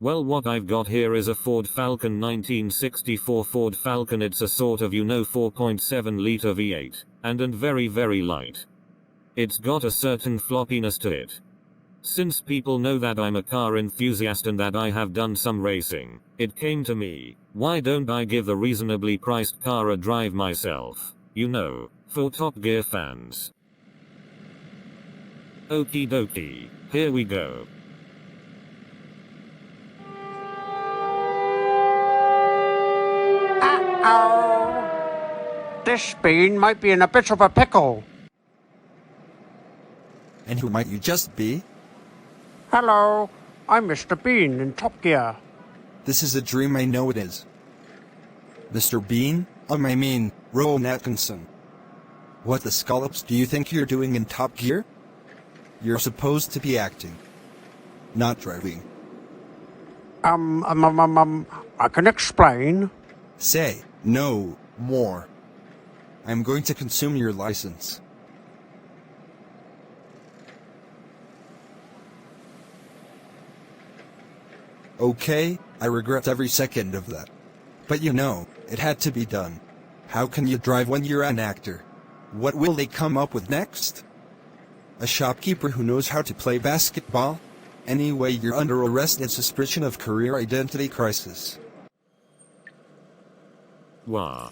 Well, what I've got here is a Ford Falcon 1964 Ford Falcon. It's a sort of 4.7 liter V8, and very very light. It's got a certain floppiness to it. Since people know that I'm a car enthusiast and that I have done some racing, it came to me, why don't I give the reasonably priced car a drive myself? For Top Gear fans. Okie dokie, here we go. Uh-oh. This bean might be in a bit of a pickle. And who might you just be? Hello, I'm Mr. Bean in Top Gear. This is a dream, I know it is. Mr. Bean? I mean, Rowan Atkinson. What the scallops do you think you're doing in Top Gear? You're supposed to be acting, not driving. I can explain. Say, no, more. I'm going to consume your license. Okay, I regret every second of that. But it had to be done. How can you drive when you're an actor? What will they come up with next? A shopkeeper who knows how to play basketball? Anyway, you're under arrest and suspicion of career identity crisis. Wah.